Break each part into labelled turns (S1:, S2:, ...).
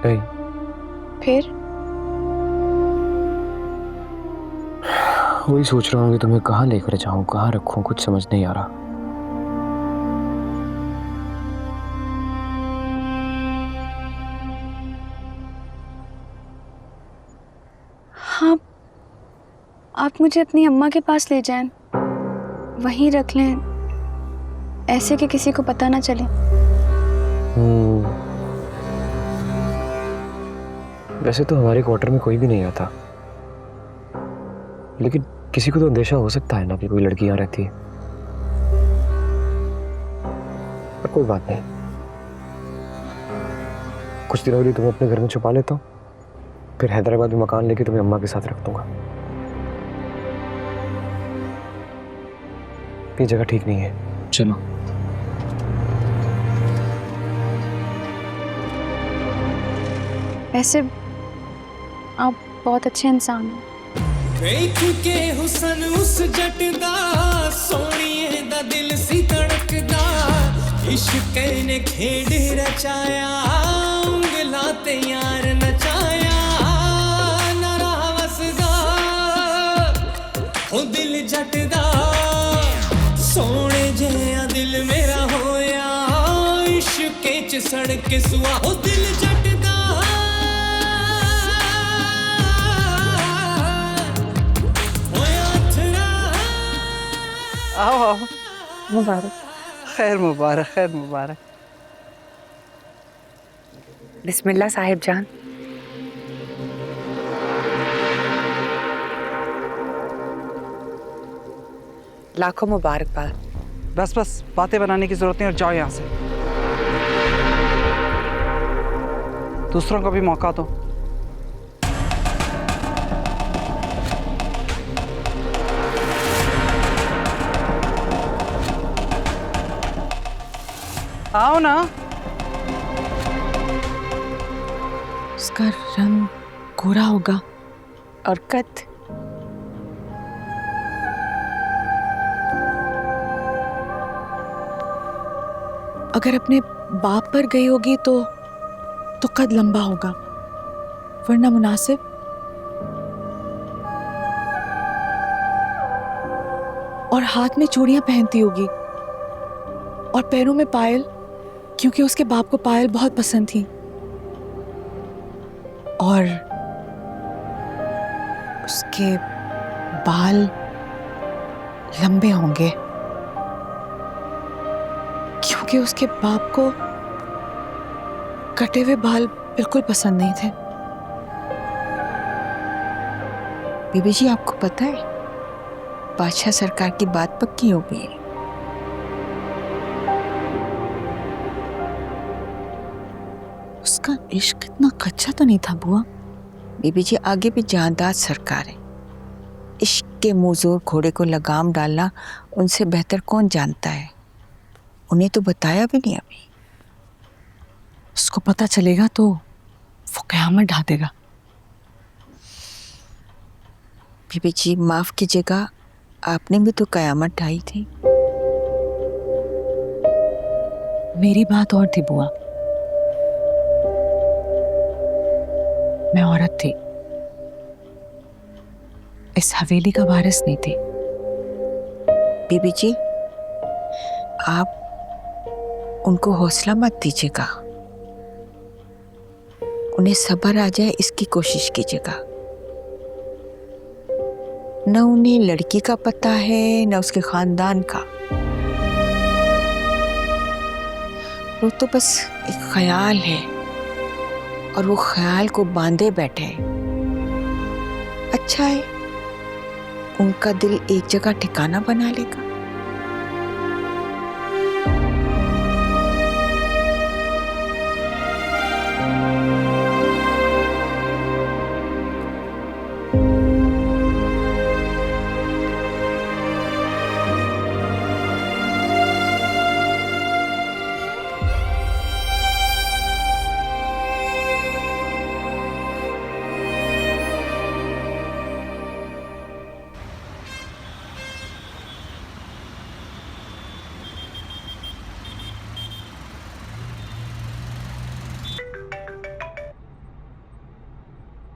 S1: नहीं।
S2: फिर?
S1: वही सोच रहा हूँ कि तुम्हें कहाँ लेकर जाऊं, कहाँ रखूं, कुछ समझ नहीं आ रहा।
S2: हाँ, आप मुझे अपनी अम्मा के पास ले जाएं, वहीं रख लें, ऐसे कि किसी को पता ना चले।
S1: वैसे तो हमारे क्वार्टर में कोई भी नहीं आता, लेकिन किसी को तो अंदेशा हो सकता है ना कि कोई लड़की यहाँ रहती है। पर कोई बात नहीं, कुछ दिनों के लिए तुम्हें अपने घर में छुपा लेता हूँ, फिर हैदराबाद में मकान लेके तुम्हें अम्मा के साथ रख दूंगा। ये जगह ठीक नहीं है, चलो।
S2: वैसे आप बहुत अच्छे इंसान हैं।
S3: देख के हुसन उस जटदा सोनिए दा दिल सी धड़कदा, इश्क ने खेड रचाया, उंगला ते यार नचाया, नरा वसदा ओ दिल जटदा, सोने जया दिल मेरा होया, इश्क च सड़क सुआ ओ दिल जटदा।
S4: आओ आओ,
S2: मुबारक।
S4: खैर मुबारक, खैर मुबारक।
S5: बिस्मिल्लाह साहिब जान। लाखों मुबारकबाद।
S4: बस बस, बातें बनाने की जरूरत नहीं और जाओ यहाँ से। दूसरों को भी मौका दो। आओ ना।
S5: उसका रंग गोरा होगा और कद अगर अपने बाप पर गई होगी तो कद लंबा होगा, वरना मुनासिब। और हाथ में चूड़ियां पहनती होगी और पैरों में पायल, क्योंकि उसके बाप को पायल बहुत पसंद थी। और उसके बाल लंबे होंगे, क्योंकि उसके बाप को कटे हुए बाल बिल्कुल पसंद नहीं थे। बीबी जी, आपको पता है बादशाह सरकार की बात पक्की हो गई है। उसका इश्क इतना कच्चा तो नहीं था बुआ। बीबी जी, आगे भी जानदार सरकार है। इश्क के मुंहजोर घोड़े को लगाम डालना उनसे बेहतर कौन जानता है। उन्हें तो बताया भी नहीं अभी। उसको पता चलेगा तो वो कयामत ढा देगा। बीबी जी, माफ कीजिएगा, आपने भी तो कयामत ढाई थी। मेरी बात और थी बुआ। मैं औरत थी, इस हवेली का वारिस नहीं थी। बीबी जी, आप उनको हौसला मत दीजिएगा, उन्हें सब्र आ जाए इसकी कोशिश कीजिएगा। न उन्हें लड़की का पता है न उसके खानदान का। वो तो बस एक ख्याल है और वो ख्याल को बांधे बैठे हैं। अच्छा है, उनका दिल एक जगह ठिकाना बना लेगा।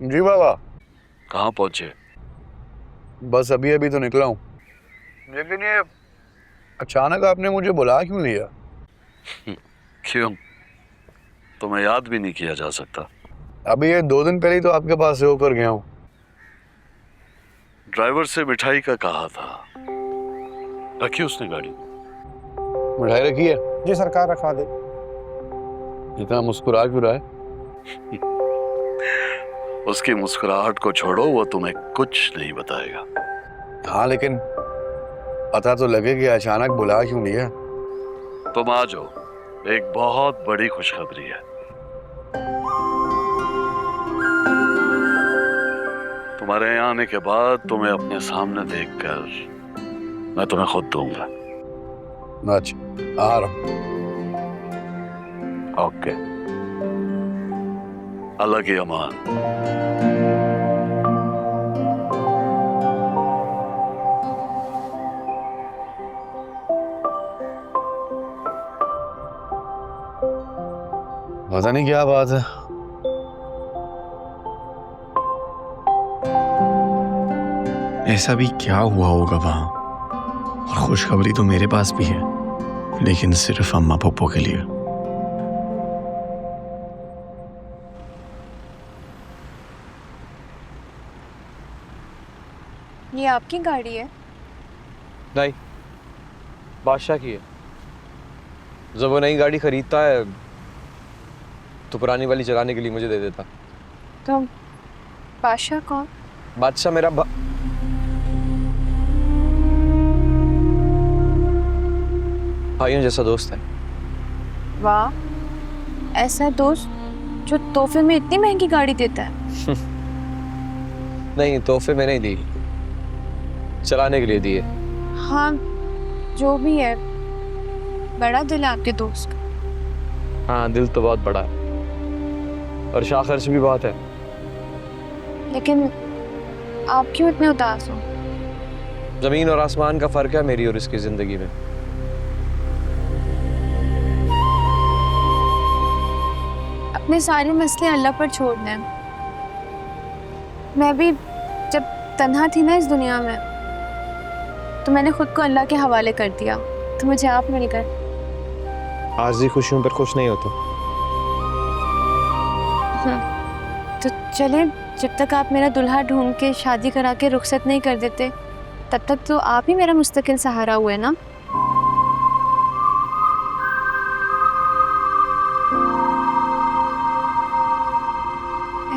S6: जी बाबा।
S7: कहाँ पहुंचे?
S6: बस अभी अभी तो निकला हूँ, लेकिन ये अचानक आपने मुझे बुला क्यों लिया?
S7: क्यों, तुम्हें याद भी नहीं किया जा सकता?
S6: अभी ये 2 दिन पहले ही तो आपके पास से होकर गया हूँ।
S7: ड्राइवर से मिठाई का कहा था, रखी उसने गाड़ी?
S6: मिठाई रखी है?
S1: जी सरकार, रखवा दे।
S6: इतना मुस्कुरा क्यों रहा है?
S7: उसकी मुस्कुराहट को छोड़ो, वो तुम्हें कुछ नहीं बताएगा।
S6: हाँ, लेकिन पता तो लगे कि अचानक बुला क्यों लिया।
S7: तुम आ जाओ, एक बहुत बड़ी खुशखबरी है। तुम्हारे यहाँ आने के बाद तुम्हें अपने सामने देखकर मैं तुम्हें खुद दूंगा।
S6: अच्छा, आ रहा हूँ।
S7: ओके, अल्लाह की अमान।
S6: पता नहीं क्या बात है, ऐसा भी क्या हुआ होगा वहां। और खुशखबरी तो मेरे पास भी है, लेकिन सिर्फ अम्मा पप्पो के लिए।
S2: ये आपकी गाड़ी है?
S1: नहीं, बादशाह की है। जब वो नई गाड़ी खरीदता है तो पुरानी वाली चलाने के लिए मुझे दे देता।
S2: तो बादशाह कौन?
S1: बादशाह मेरा भाइयों जैसा दोस्त है।
S2: वाह, ऐसा दोस्त जो तोहफे में इतनी महंगी गाड़ी देता है।
S1: नहीं, तोहफे में नहीं दी, चलाने के लिए दिए।
S2: हाँ, जो भी है, बड़ा दिल है आपके दोस्त का।
S1: हाँ, दिल तो बहुत बड़ा है और शाह खर्च भी बहुत है।
S2: लेकिन आप क्यों इतने उदास हो?
S1: जमीन और आसमान का फर्क है मेरी और इसकी जिंदगी में।
S2: अपने सारे मसले अल्लाह पर छोड़ना है। मैं भी जब तन्हा थी ना इस दुनिया में, तो मैंने खुद को अल्लाह के हवाले कर दिया, तो मुझे आप मिल गए।
S1: आरज़ी खुशियों पर खुश नहीं होते।
S2: तो चलें, जब तक आप मेरा दुल्हा ढूंढ के शादी करा के रुखसत नहीं कर देते, तब तक तो आप ही मेरा मुस्तकिल सहारा हुए ना।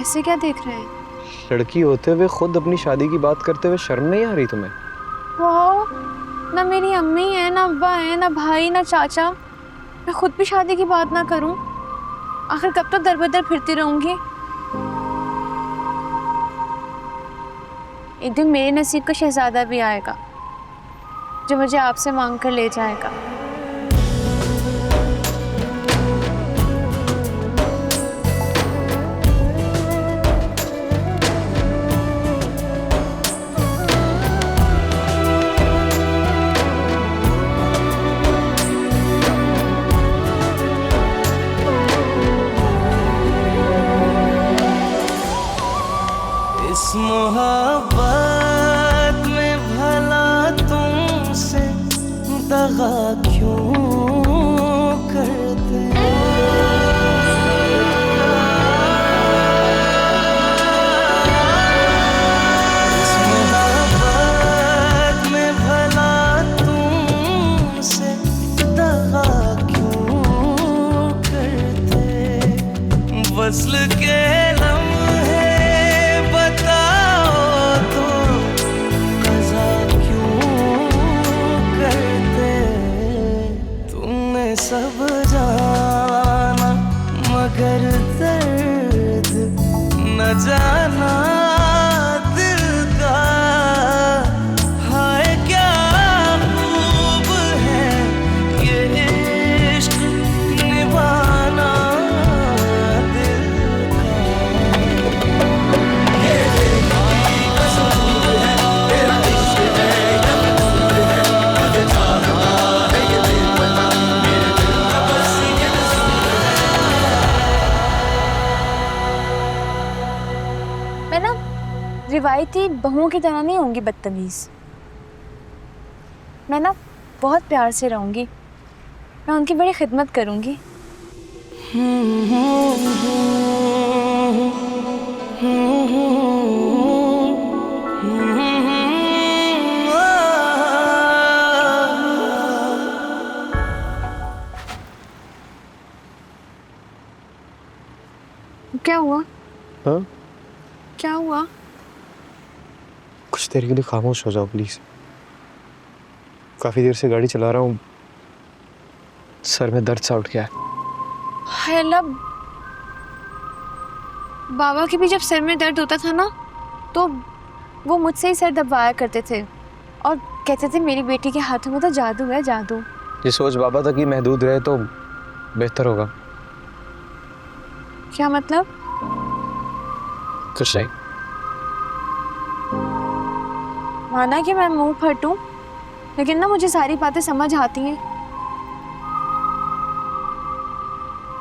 S2: ऐसे क्या देख रहे हैं?
S1: लड़की होते हुए खुद अपनी शादी की बात करते हुए शर्म नहीं आ रही तुम्हें?
S2: वाह, ना मेरी अम्मी है, ना अब्बा है, ना भाई, ना चाचा। मैं खुद भी शादी की बात ना करूं? आखिर कब तक दर बदर फिरती रहूंगी? एक दिन मेरे नसीब का शहजादा भी आएगा जो मुझे आपसे मांग कर ले जाएगा।
S3: इस मोहब्बत में भला तुमसे दगा क्यों करते? इस मोहब्बत में भला तुमसे दगा क्यों करते? वस्ल के सब जाना मगर दर्द न जाना दिल का। हाय क्या खूब है ये इश्क निभाना दिल का। ये तेरी कसम है, तेरा इश्क है, या कसूर है, मुझे चाहा है ये बेपना।
S2: रिवायती बहुओं की तरह नहीं होंगी बदतमीज। मैं ना बहुत प्यार से रहूंगी, मैं उनकी बड़ी खिदमत करूंगी। क्या हुआ?
S1: हाँ?
S2: क्या हुआ?
S1: कुछ देर के लिए खामोश हो जाओ प्लीज। काफी देर से गाड़ी चला रहा हूँ, सर में दर्द सा उठ गया है।
S2: हाय अल्लाह, बाबा के भी जब सर में दर्द होता था ना तो वो मुझसे ही सर दबाया करते थे और कहते थे मेरी बेटी के हाथों में तो जादू है, जादू।
S1: ये सोच बाबा तक ही महदूद रहे तो बेहतर होगा।
S2: क्या मतलब?
S1: कुछ नहीं।
S2: माना कि मैं मुंह फटूं, लेकिन ना मुझे सारी बातें समझ आती हैं।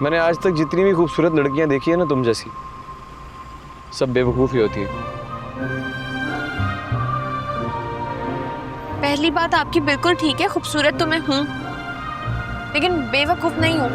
S1: मैंने आज तक जितनी भी खूबसूरत लड़कियां देखी है ना तुम जैसी, सब बेवकूफ़ी होती है।
S2: पहली बात आपकी बिल्कुल ठीक है, खूबसूरत तो मैं हूँ, लेकिन बेवकूफ नहीं हूँ।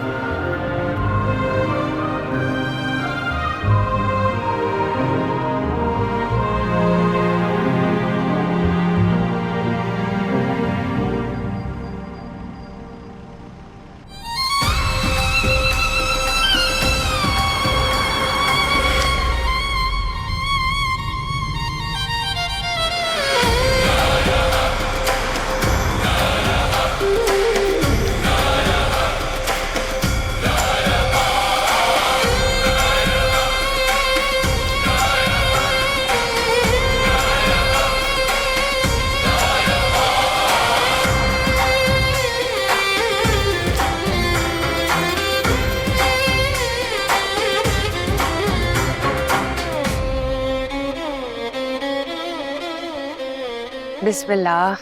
S5: बिस्मिल्लाह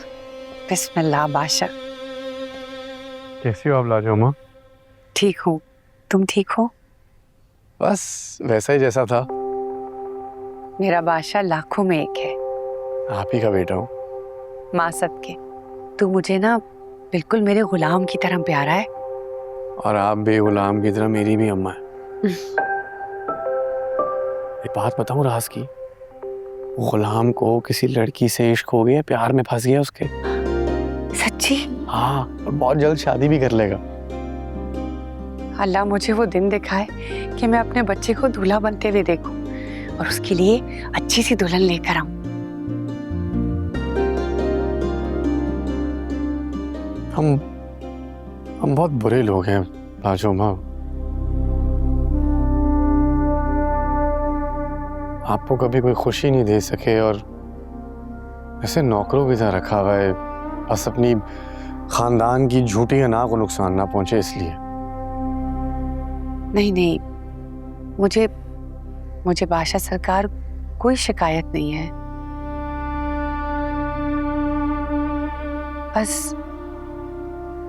S5: बिस्मिल्लाह बादशाह।
S6: कैसी हो आप लाजो माँ?
S5: ठीक हूँ, तुम ठीक हो?
S6: बस वैसा ही जैसा था।
S5: मेरा बादशाह लाखों में एक है,
S6: आप ही का बेटा हूँ।
S5: माँ सबके। तू मुझे ना बिल्कुल मेरे गुलाम की तरह प्यारा है।
S6: और आप भी गुलाम की तरह मेरी भी अम्मा है। एक बात बताऊँ राज की, गुलाम को किसी लड़की से इश्क हो गया, प्यार में फंस गया उसके।
S5: सच्ची?
S6: हाँ, और बहुत जल्द शादी भी कर लेगा।
S5: अल्लाह मुझे वो दिन दिखाए कि मैं अपने बच्चे को दूल्हा बनते हुए देखूं और उसके लिए अच्छी सी दुल्हन लेकर आऊं।
S6: हम बहुत बुरे लोग हैं लाजो माँ। आपको कभी कोई खुशी नहीं दे सके और ऐसे नौकरों की तरह रखा हुआ है, बस अपनी खानदान की झूठी अना को नुकसान ना पहुंचे इसलिए।
S5: नहीं नहीं, मुझे बादशाह सरकार कोई शिकायत नहीं है। बस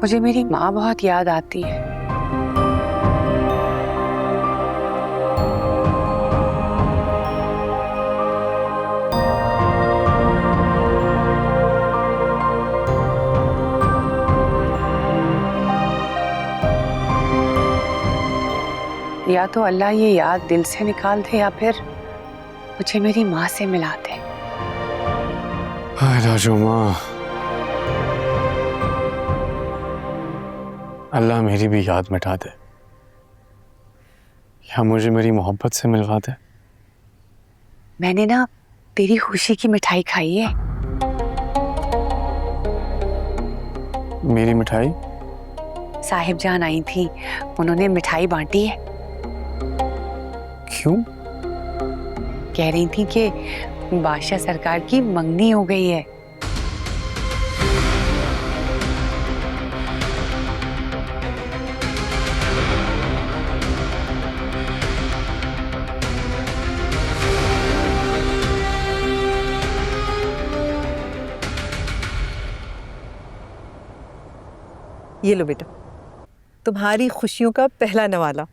S5: मुझे मेरी माँ बहुत याद आती है। या तो अल्लाह ये याद दिल से निकाल दे या फिर मुझे मेरी माँ से मिला दे।
S6: हाय लाजो माँ, अल्लाह मेरी भी याद मिटा दे या मुझे मेरी मोहब्बत से मिलवा दे।
S5: मैंने ना तेरी खुशी की मिठाई खाई है।
S6: मेरी मिठाई?
S5: साहिब जान आई थी, उन्होंने मिठाई बांटी है।
S6: क्यों?
S5: कह रही थी कि बादशाह सरकार की मंगनी हो गई है।
S8: ये लो बेटा, तुम्हारी खुशियों का पहला नवाला।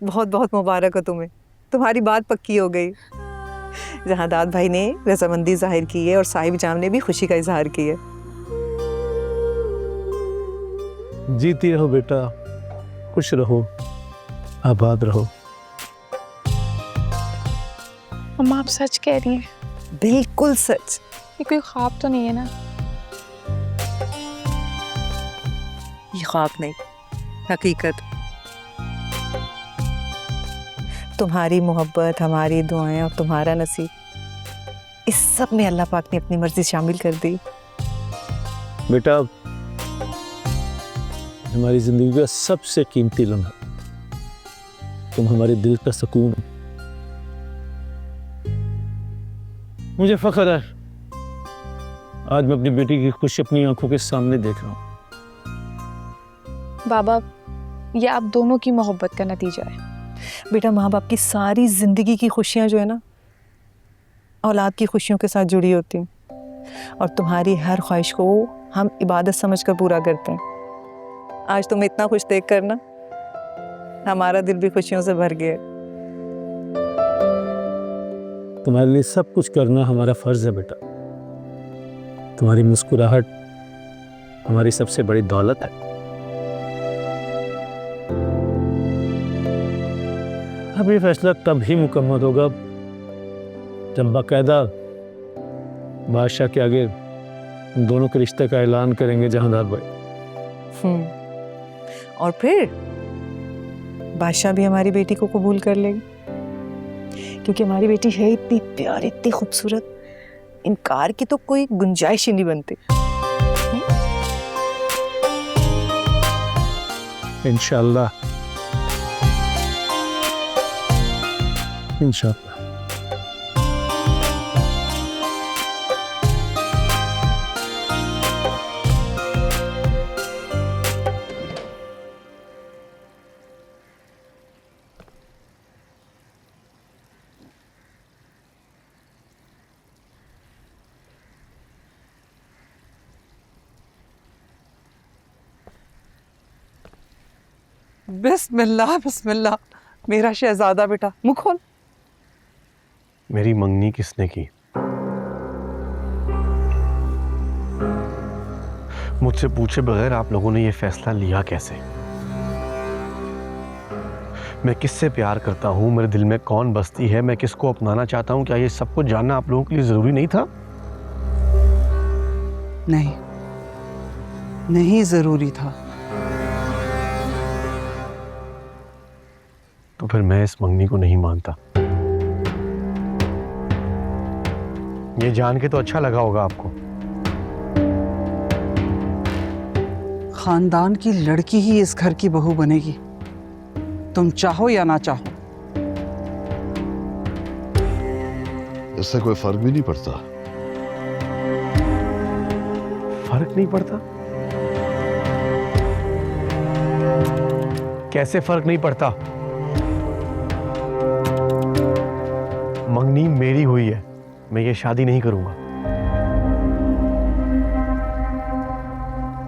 S8: बहुत बहुत मुबारक हो तुम्हें, तुम्हारी बात पक्की हो गई। जहाँ दाद भाई ने रजामंदी जाहिर की है और साहिब जाम ने भी खुशी का इजहार किया।
S9: जीती रहो बेटा, खुश रहो, आबाद रहो।
S2: अम्मा आप सच कह रही हैं?
S8: बिल्कुल सच।
S2: ये कोई ख्वाब तो नहीं है ना?
S8: ये ख्वाब नहीं, हकीकत। तुम्हारी मोहब्बत, हमारी दुआएं और तुम्हारा नसीब, इस सब में अल्लाह पाक ने अपनी मर्जी शामिल कर दी।
S9: बेटा हमारी जिंदगी का सबसे कीमती लम्हा, तुम हमारे दिल का सुकून हो। मुझे फख्र है आज मैं अपनी बेटी की खुशी अपनी आंखों के सामने देख रहा हूँ।
S2: बाबा ये आप दोनों की मोहब्बत का नतीजा है।
S8: बेटा माँ बाप की सारी जिंदगी की खुशियाँ जो है ना, औलाद की खुशियों के साथ जुड़ी होती हैं, और तुम्हारी हर ख्वाहिश को हम इबादत समझकर पूरा करते हैं। आज तुम्हें इतना खुश देख कर ना हमारा दिल भी खुशियों से भर गया।
S9: तुम्हारे लिए सब कुछ करना हमारा फर्ज है बेटा। तुम्हारी मुस्कुराहट हमारी सबसे बड़ी दौलत है। अब ये फैसला तब ही मुकम्मल होगा जब बाकायदा बादशाह के आगे उन दोनों के रिश्ते का ऐलान करेंगे जहांदार भाई।
S8: और फिर बादशाह भी हमारी बेटी को कबूल कर लेगी, क्योंकि हमारी बेटी है इतनी प्यारी, इतनी खूबसूरत, इनकार की तो कोई गुंजाइश ही नहीं बनती।
S9: इंशाअल्लाह इंशाअल्लाह।
S4: बिस्मिल्लाह बिस्मिल्लाह। मेरा शहजादा बेटा, मुँह खोल।
S6: मेरी मंगनी किसने की? मुझसे पूछे बगैर आप लोगों ने ये फैसला लिया कैसे? मैं किससे प्यार करता हूँ, मेरे दिल में कौन बसती है, मैं किसको अपनाना चाहता हूँ, क्या ये सब कुछ जानना आप लोगों के लिए जरूरी नहीं था?
S4: नहीं, नहीं जरूरी था।
S6: तो फिर मैं इस मंगनी को नहीं मानता। ये जान के तो अच्छा लगा होगा आपको।
S4: खानदान की लड़की ही इस घर की बहू बनेगी, तुम चाहो या ना चाहो।
S10: इससे कोई फर्क भी नहीं पड़ता।
S6: फर्क नहीं पड़ता? कैसे फर्क नहीं पड़ता? मंगनी मेरी हुई है, मैं ये शादी नहीं करूंगा।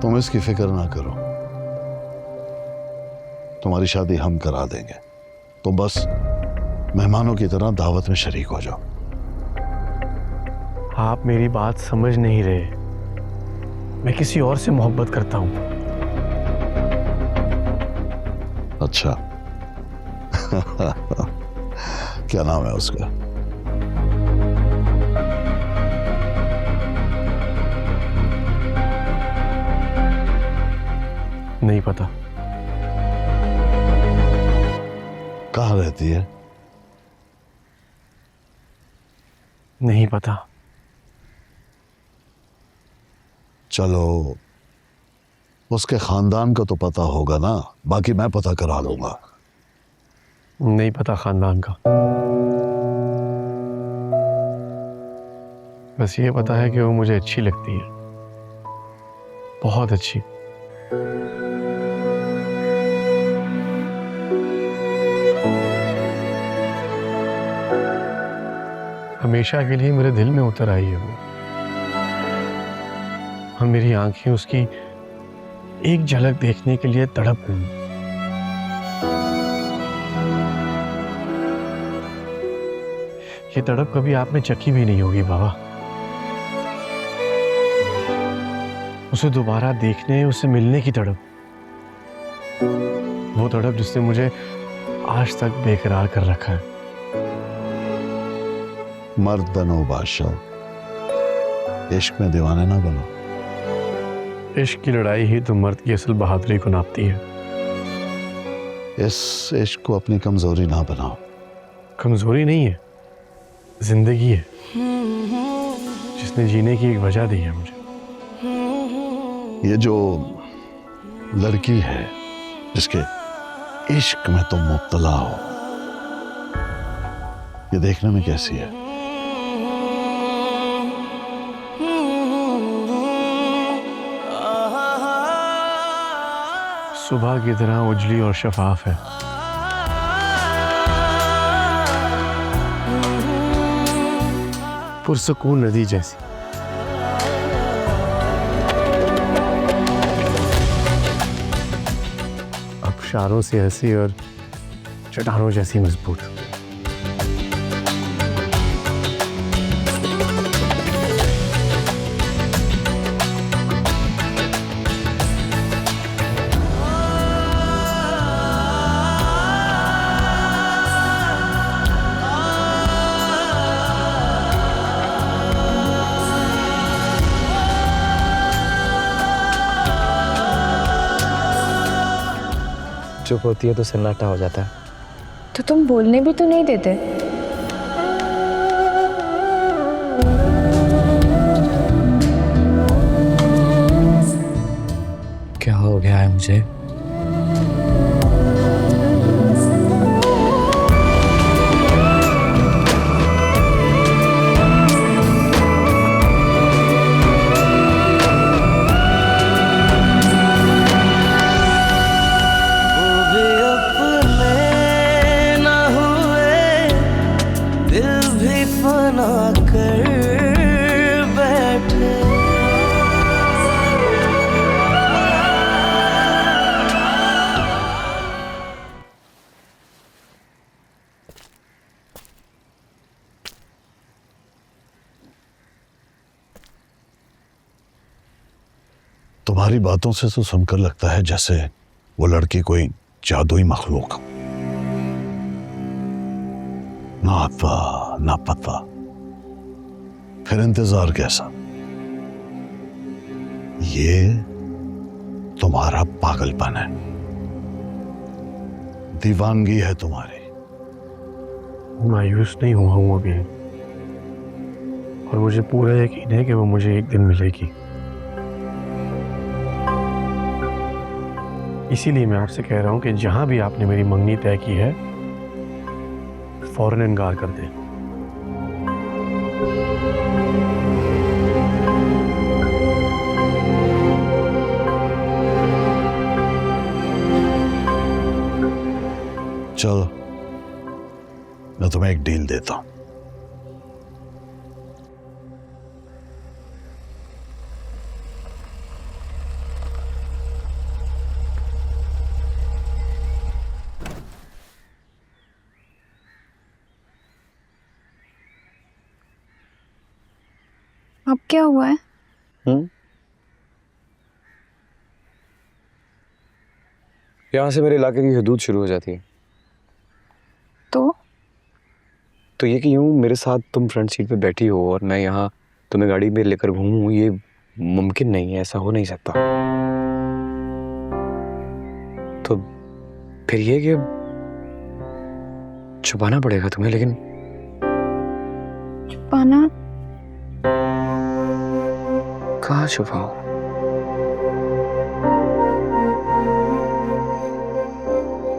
S10: तुम इसकी फिक्र ना करो, तुम्हारी शादी हम करा देंगे। तुम बस मेहमानों की तरह दावत में शरीक हो जाओ।
S6: आप मेरी बात समझ नहीं रहे। मैं किसी और से मोहब्बत करता हूं।
S10: अच्छा क्या नाम है उसका?
S6: नहीं पता।
S10: कहाँ रहती है?
S6: नहीं पता।
S10: चलो उसके खानदान का तो पता होगा ना, बाकी मैं पता करा लूंगा।
S6: नहीं पता खानदान का। बस ये पता है कि वो मुझे अच्छी लगती है, बहुत अच्छी। हमेशा के लिए मेरे दिल में उतर आई है वो, और मेरी आंखें उसकी एक झलक देखने के लिए तड़प रही। ये तड़प कभी आपने चखी भी नहीं होगी बाबा। उसे दोबारा देखने, उसे मिलने की तड़प, वो तड़प जिसने मुझे आज तक बेकरार कर रखा है।
S10: मर्द बनो बादशाह, इश्क में दीवाने ना बनो।
S6: इश्क की लड़ाई ही तो मर्द की असल बहादुरी को नापती है।
S10: इस इश्क को अपनी कमजोरी ना बनाओ।
S6: कमजोरी नहीं है, जिंदगी है जिसने जीने की एक वजह दी है मुझे।
S10: ये जो लड़की है जिसके इश्क में तुम मुब्तला हो, ये देखने में कैसी है?
S6: सुबह की तरह उजली और शफाफ है। पुरसकून नदी जैसी। अबशारों से हंसी और चट्टानों जैसी मजबूत।
S1: चुप होती है तो सन्नाटा हो जाता है।
S2: तो तुम बोलने भी तो नहीं देते।
S1: क्या हो गया है मुझे?
S10: तुम्हारी बातों से तो सुनकर लगता है जैसे वो लड़की कोई जादुई मखलूक हो। ना आता ना पता, फिर इंतजार कैसा? ये तुम्हारा पागलपन है, दीवानगी है तुम्हारी।
S6: मायूस नहीं हुआ हूं अभी, और मुझे पूरा यकीन है कि वो मुझे एक दिन मिलेगी। इसीलिए मैं आपसे कह रहा हूं कि जहां भी आपने मेरी मंगनी तय की है, फौरन इनकार कर दें।
S10: चलो, मैं तुम्हें एक डील देता हूं।
S2: अब क्या हुआ है?
S1: यहाँ से मेरे इलाके की हदूद शुरू हो जाती है। तो ये कि यूं मेरे साथ तुम फ्रंट सीट पे बैठी हो और मैं यहाँ तुम्हें गाड़ी में लेकर घूमूं, ये मुमकिन नहीं है, ऐसा हो नहीं सकता। तो फिर ये कि छुपाना पड़ेगा तुम्हें। लेकिन
S2: छुपाना?
S1: कहाँ छुपाऊं?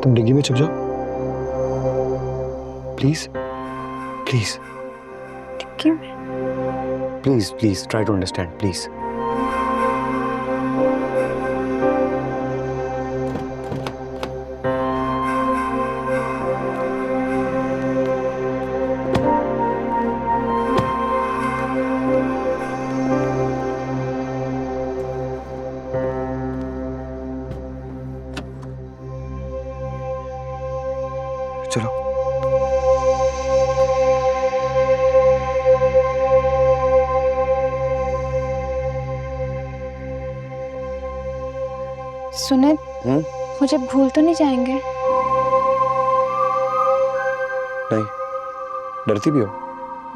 S1: तुम डिग्गी में छुप जाओ प्लीज, प्लीज,
S2: डिग्गी में?
S1: Please please try to understand please. चलो।
S2: सुने, मुझे भूल तो नहीं जाएंगे?
S1: नहीं, डरती भी हो?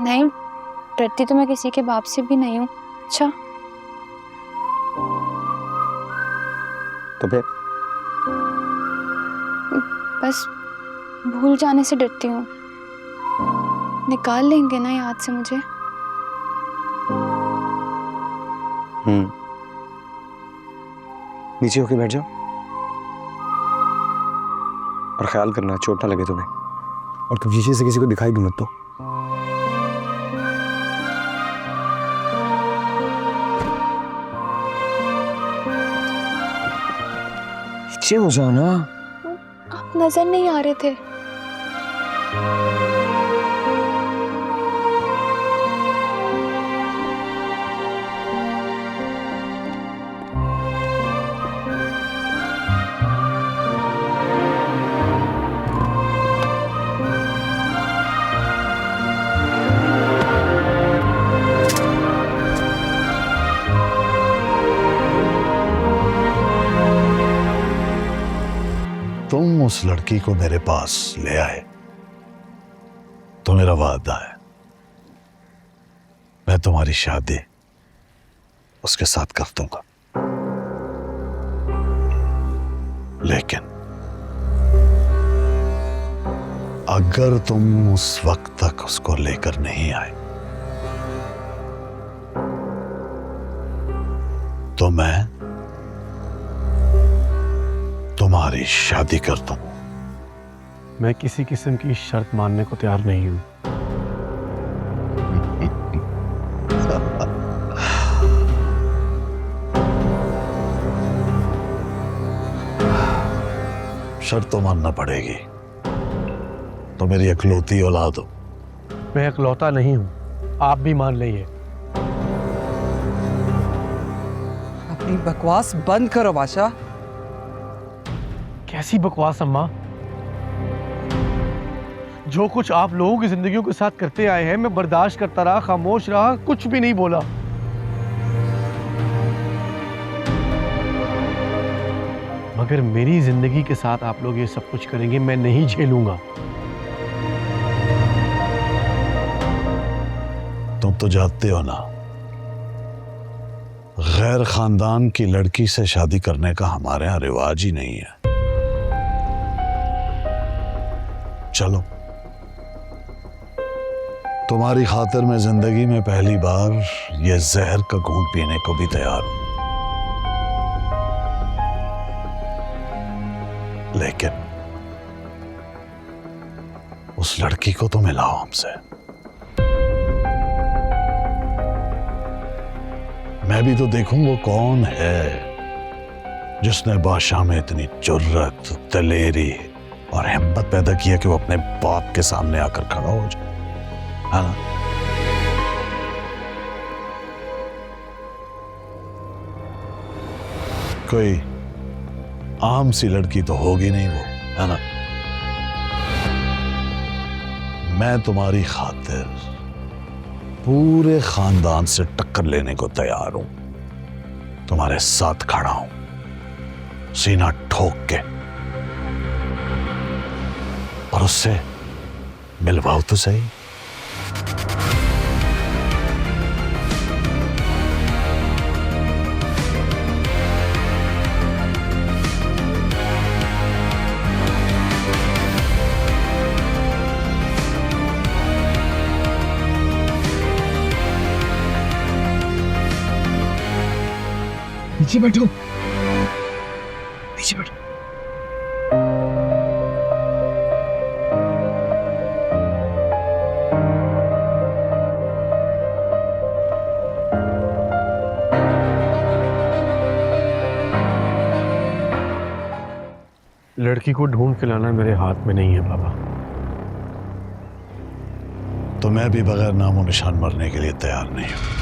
S2: नहीं, डरती तो मैं किसी के बाप से भी नहीं हूँ। अच्छा,
S1: तो फिर?
S2: बस भूल जाने से डरती हूँ। निकाल लेंगे ना याद से मुझे?
S1: नीचे होके बैठ जाओ और ख्याल करना चोट ना लगे तुम्हें, और तुम शीशे से किसी को दिखाई भी मत दो। नीचे हो जाओ ना।
S2: आप नजर नहीं आ रहे थे।
S10: तुम उस लड़की को मेरे पास ले आए तो मेरा वादा है, मैं तुम्हारी शादी उसके साथ कर दूंगा। लेकिन अगर तुम उस वक्त तक उसको लेकर नहीं आए तो मैं तुम्हारी शादी कर दूं।
S6: मैं किसी किस्म की शर्त मानने को तैयार नहीं हूं।
S10: शर्त तो मानना पड़ेगी, तो मेरी इकलौती औलाद हो।
S6: मैं इकलौता नहीं हूं, आप भी मान लीजिए।
S4: अपनी बकवास बंद करो बादशाह।
S6: कैसी बकवास अम्मा? जो कुछ आप लोगों की जिंदगियों के साथ करते आए हैं, मैं बर्दाश्त करता रहा, खामोश रहा, कुछ भी नहीं बोला। मगर मेरी जिंदगी के साथ आप लोग ये सब कुछ करेंगे, मैं नहीं झेलूंगा।
S10: तुम तो जानते हो ना, गैर खानदान की लड़की से शादी करने का हमारे यहाँ रिवाज ही नहीं है। चलो, तुम्हारी खातिर मैं जिंदगी में पहली बार ये जहर का घूंट पीने को भी तैयार हूं। लेकिन उस लड़की को तो मिलाओ हमसे। मैं भी तो देखूं वो कौन है जिसने बादशाह में इतनी जुर्रत, दलेरी और हिम्मत पैदा किया कि वो अपने बाप के सामने आकर खड़ा हो जाए, है ना? कोई आम सी लड़की तो होगी नहीं वो, है ना? मैं तुम्हारी खातिर पूरे खानदान से टक्कर लेने को तैयार हूं। तुम्हारे साथ खड़ा हूं, सीना ठोक के, और उससे मिलवाओ तो सही।
S1: नीचे बैठो, नीचे बैठो।
S6: लड़की को ढूंढ के लाना मेरे हाथ में नहीं है बाबा।
S10: तो मैं भी बगैर नामो निशान मरने के लिए तैयार नहीं हूं।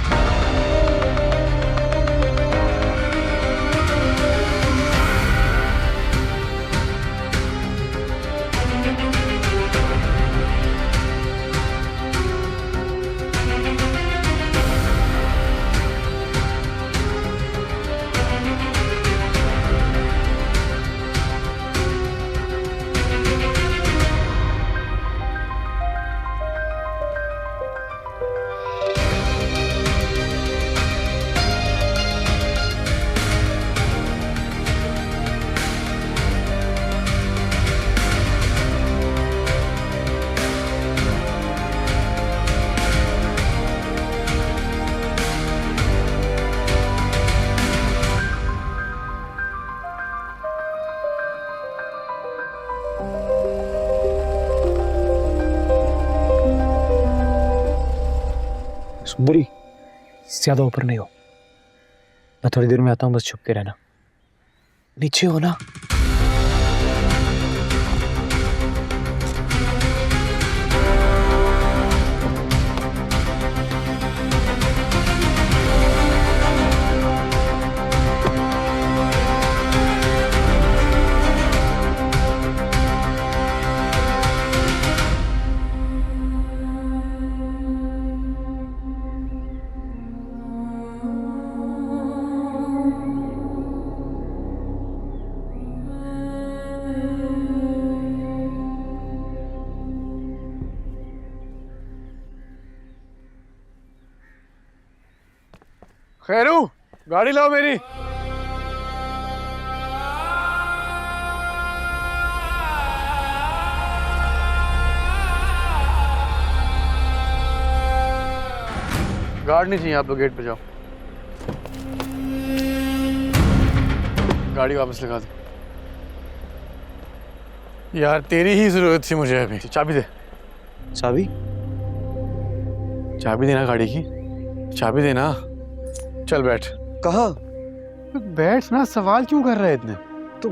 S1: बुरी, ज्यादा ऊपर नहीं हो। मैं थोड़ी देर में आता हूँ, बस छुप के रहना। नीचे हो ना।
S6: खैरू, गाड़ी लाओ मेरी। गार्ड नहीं चाहिए, आप लोग गेट पे जाओ। गाड़ी वापस लगा दो। यार तेरी ही जरूरत थी मुझे अभी। चाबी दे।
S1: चाबी?
S6: चाबी देना गाड़ी की, चाबी देना। चल बैठ।
S1: कहाँ?
S6: बैठ ना, सवाल क्यों कर रहा है इतने?
S1: तो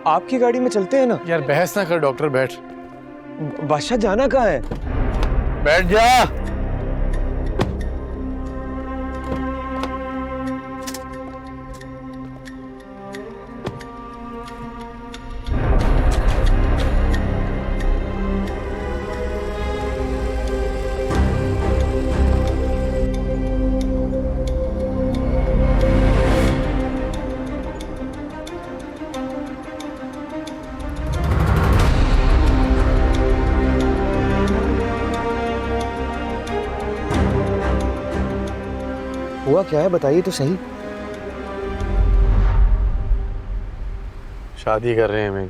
S1: आपकी गाड़ी में चलते हैं ना।
S6: यार बहस ना कर डॉक्टर, बैठ।
S1: बादशाह जाना कहाँ है?
S6: बैठ जा।
S1: हुआ क्या है, बताइए तो सही।
S6: शादी कर रहे हैं मेरी।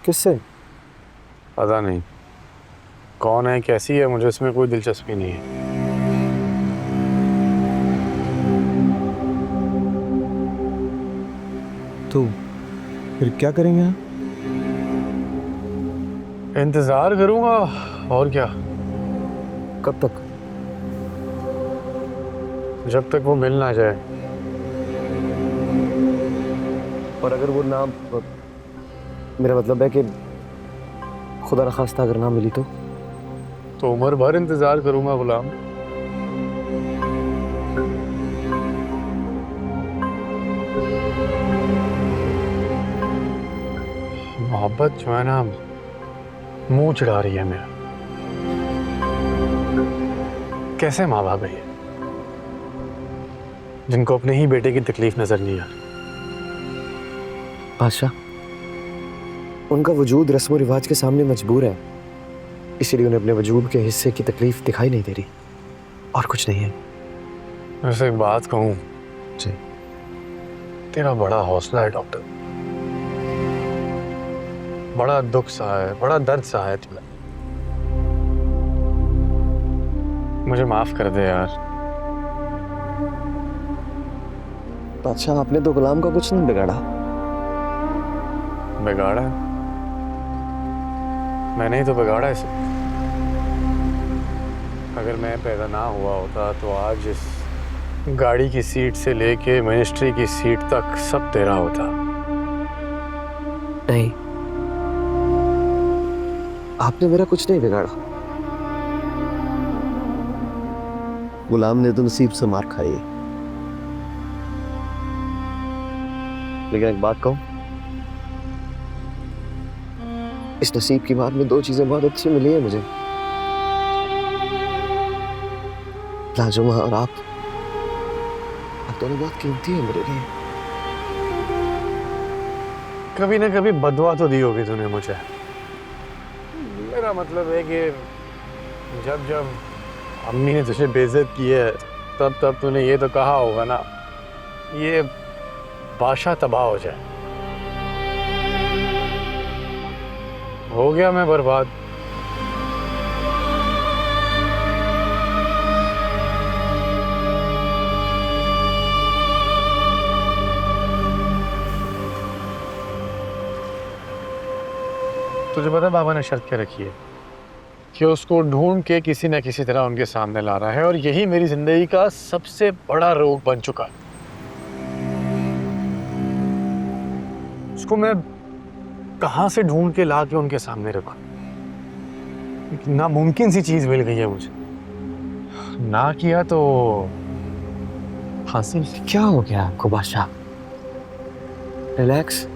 S1: किससे?
S6: पता नहीं कौन है, कैसी है, मुझे इसमें कोई दिलचस्पी नहीं है।
S1: तो फिर क्या करेंगे?
S6: इंतजार करूंगा और क्या।
S1: कब तक?
S6: जब तक वो मिल ना जाए।
S1: और अगर वो ना, मेरा मतलब है कि खुदा न खास्ता अगर ना मिली तो
S6: उम्र भर इंतजार करूंगा गुलाम। मोहब्बत जो है ना, मुंह चिढ़ा रही है मेरा। कैसे माँ बाप है ये, जिनको अपने ही बेटे की तकलीफ नजर नहीं आ रही।
S1: बादशाह, उनका वजूद रस्म रिवाज के सामने मजबूर है, इसीलिए उन्हें अपने वजूद के हिस्से की तकलीफ दिखाई नहीं दे रही, और कुछ नहीं है।
S6: वैसे एक बात कहूँ
S1: जी?
S6: तेरा बड़ा हौसला है डॉक्टर, बड़ा दुख सा है, बड़ा दर्द सा है तुम्हें। मुझे माफ कर दे यार।
S1: बादशाह, आपने तो गुलाम का कुछ नहीं बिगाड़ा।
S6: बिगाड़ा है? मैंने ही तो बिगाड़ा इसे। अगर मैं पैदा ना हुआ होता तो आज इस गाड़ी की सीट से लेके मिनिस्ट्री की सीट तक सब तेरा होता।
S1: नहीं, आपने मेरा कुछ नहीं बिगाड़ा। गुलाम ने तो नसीब से मार खाई। लेकिन एक बात कहूं, इस नसीब की मार में दो चीजें बहुत अच्छी मिली है मुझे, लाजुमा और आप दोनों बहुत कीमती है मेरे लिए।
S6: कभी ना कभी बदवा तो दी होगी तूने मुझे। मेरा मतलब है कि जब जब अम्मी ने तुझे बेइज्जत की है तब तब तूने ये तो कहा होगा ना, ये बादशाह तबाह हो जाए। हो गया मैं बर्बाद। तुझे पता बाबा ने शर्त क्या रखी है? कि उसको ढूंढ के किसी न किसी तरह उनके सामने ला रहा है, और यही मेरी जिंदगी का सबसे बड़ा रोग बन चुका है। उसको मैं कहां से ढूंढ के ला के उनके सामने रखूं? एक नामुमकिन सी चीज मिल गई है मुझे। ना किया तो फांसी।
S1: क्या हो गया आपको बादशाह? रिलैक्स,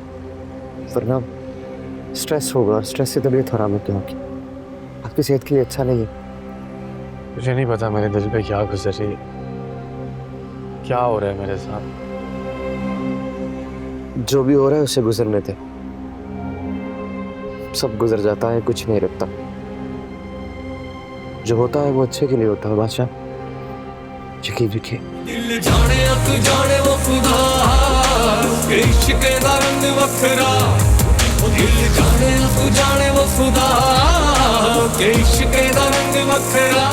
S1: वरना स्ट्रेस होगा और स्ट्रेस से तबीयत खराब होती होगी। आपकी सेहत के लिए अच्छा नहीं है।
S6: मुझे नहीं पता मेरे दिल पे क्या गुजर रही है, क्या हो रहा है मेरे साथ।
S1: जो भी हो रहा है उसे गुजरने दे। सब गुजर जाता है, कुछ नहीं रुकता। जो होता है वो अच्छे के लिए होता है बादशाह। यकीन रखिए।
S3: दिल जाने तू जाने वो खुदा, इश्क दा रंग वखरा। दिल जाने तू जाने वो खुदा, इश्क दा रंग वखरा।